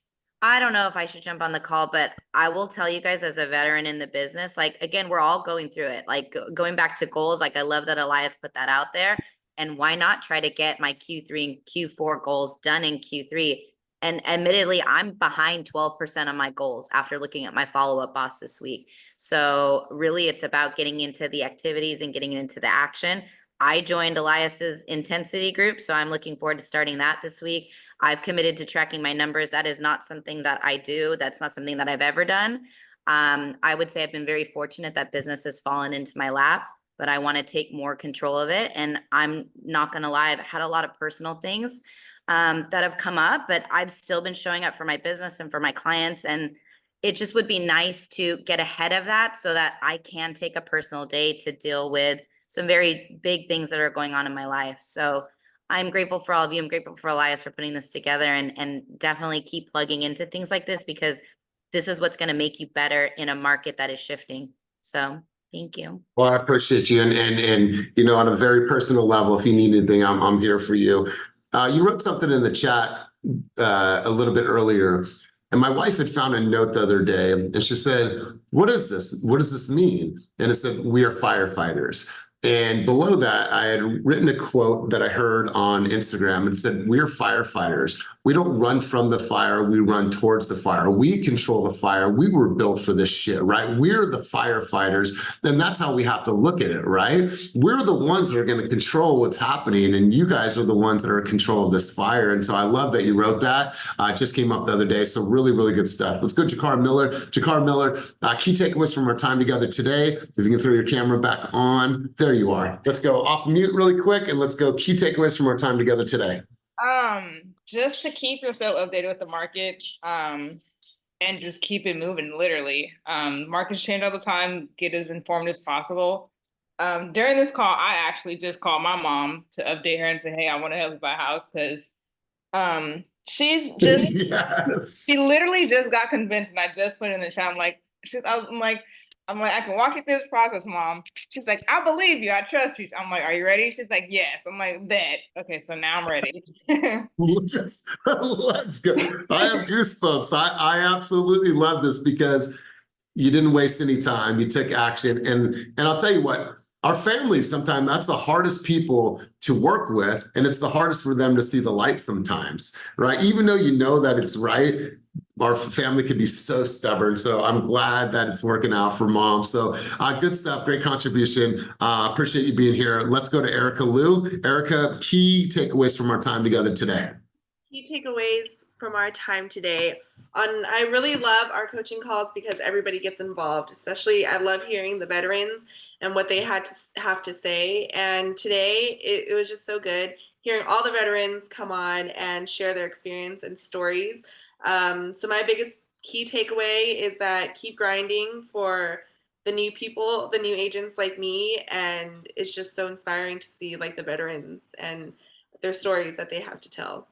I don't know if I should jump on the call, but I will tell you guys as a veteran in the business, like, again, we're all going through it. Like going back to goals, like I love that Elias put that out there. And why not try to get my Q3 and Q4 goals done in Q3? And admittedly, I'm behind 12% on my goals after looking at my follow-up boss this week. So really, it's about getting into the activities and getting into the action. I joined Elias's intensity group, so I'm looking forward to starting that this week. I've committed to tracking my numbers. That is not something that I do. That's not something that I've ever done. I would say I've been very fortunate that business has fallen into my lap, but I want to take more control of it. And I'm not going to lie, I've had a lot of personal things that have come up, but I've still been showing up for my business and for my clients. And it just would be nice to get ahead of that so that I can take a personal day to deal with some very big things that are going on in my life. So I'm grateful for all of you. I'm grateful for Elias for putting this together, and definitely keep plugging into things like this, because this is what's going to make you better in a market that is shifting. So thank you. Well, I appreciate you. And on a very personal level, if you need anything, I'm here for you. You wrote something in the chat a little bit earlier, and my wife had found a note the other day, and she said, what is this? What does this mean? And it said, we are firefighters. And below that, I had written a quote that I heard on Instagram and said, we're firefighters. We don't run from the fire. We run towards the fire. We control the fire. We were built for this shit, right? We're the firefighters. And that's how we have to look at it, right? We're the ones that are going to control what's happening. And you guys are the ones that are in control of this fire. And so I love that you wrote that. It just came up the other day. So really, really good stuff. Let's go, Jakar Miller. Jakar Miller, key takeaways from our time together today. If you can throw your camera back on. There you are. Let's go off mute really quick and let's go key takeaways from our time together today. Just to keep yourself updated with the market, and just keep it moving, literally. Markets change all the time. Get as informed as possible. During this call, I actually just called my mom to update her and say, hey, I want to help you buy a house, because she's just yes. she literally just got convinced, and I just put it in the chat. I'm like, I can walk you through this process, Mom. She's like, I believe you. I trust you. I'm like, are you ready? She's like, yes. I'm like, bet. Okay, so now I'm ready. Let's go. I have goosebumps. I absolutely love this because you didn't waste any time. You took action. And I'll tell you what, our families, sometimes that's the hardest people to work with. And it's the hardest for them to see the light sometimes, right? Even though you know that it's right, our family could be so stubborn. So I'm glad that it's working out for Mom. So good stuff. Great contribution. Appreciate you being here. Let's go to Erica Liu. Erica, key takeaways from our time together today. Key takeaways from our time today. I really love our coaching calls because everybody gets involved, especially I love hearing the veterans and what they have to say. And today it was just so good hearing all the veterans come on and share their experience and stories. So my biggest key takeaway is that keep grinding for the new people, the new agents like me, and it's just so inspiring to see like the veterans and their stories that they have to tell.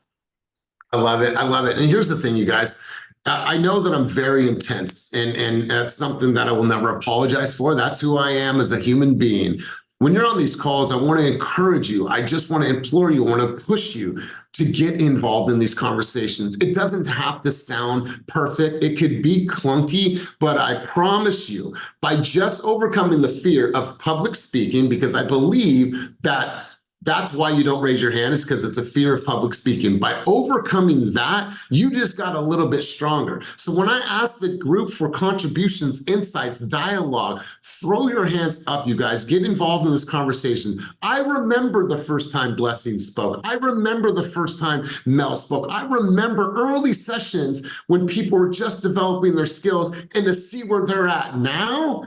I love it. I love it. And here's the thing, you guys. I know that I'm very intense, and that's something that I will never apologize for. That's who I am as a human being. When you're on these calls, I want to encourage you. I just want to implore you, I want to push you to get involved in these conversations. It doesn't have to sound perfect. It could be clunky, but I promise you, by just overcoming the fear of public speaking, because I believe that that's why you don't raise your hand, is because it's a fear of public speaking. By overcoming that, you just got a little bit stronger. So when I ask the group for contributions, insights, dialogue, throw your hands up, you guys. Get involved in this conversation. I remember the first time Blessing spoke. I remember the first time Mel spoke. I remember early sessions when people were just developing their skills, and to see where they're at now,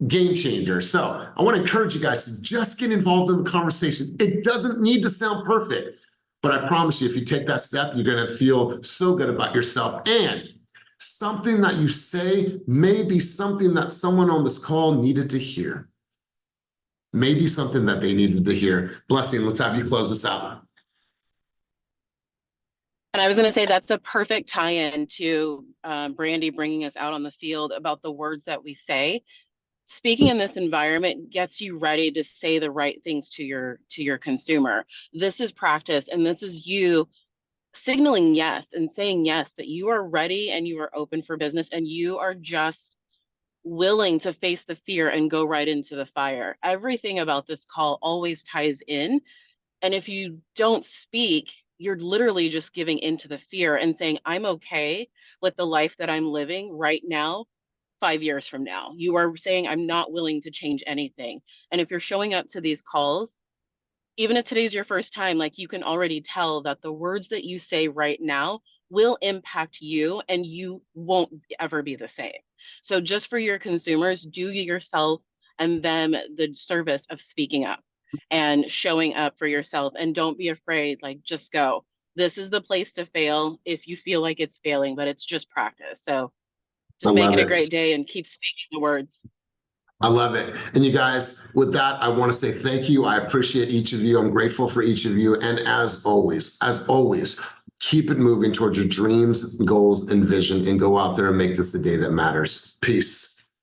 game changer. So I want to encourage you guys to just get involved in the conversation. It doesn't need to sound perfect, but I promise you, if you take that step, you're going to feel so good about yourself. And something that you say may be something that someone on this call needed to hear. Maybe something that they needed to hear. Blessing, let's have you close this out. And I was going to say that's a perfect tie-in to Brandy bringing us out on the field about the words that we say. Speaking in this environment gets you ready to say the right things to your consumer. This is practice, and this is you signaling yes and saying yes, that you are ready and you are open for business, and you are just willing to face the fear and go right into the fire. Everything about this call always ties in. And if you don't speak, you're literally just giving into the fear and saying, I'm okay with the life that I'm living right now. 5 years from now, you are saying, I'm not willing to change anything. And if you're showing up to these calls, even if today's your first time, like, you can already tell that the words that you say right now will impact you, and you won't ever be the same. So just for your consumers, do yourself and them the service of speaking up and showing up for yourself, and don't be afraid. Like, just go. This is the place to fail if you feel like it's failing, but it's just practice. So just make it a great day and keep speaking the words. I love it. And you guys, with that, I want to say thank you. I appreciate each of you. I'm grateful for each of you. And as always, keep it moving towards your dreams, goals, and vision, and go out there and make this the day that matters. Peace.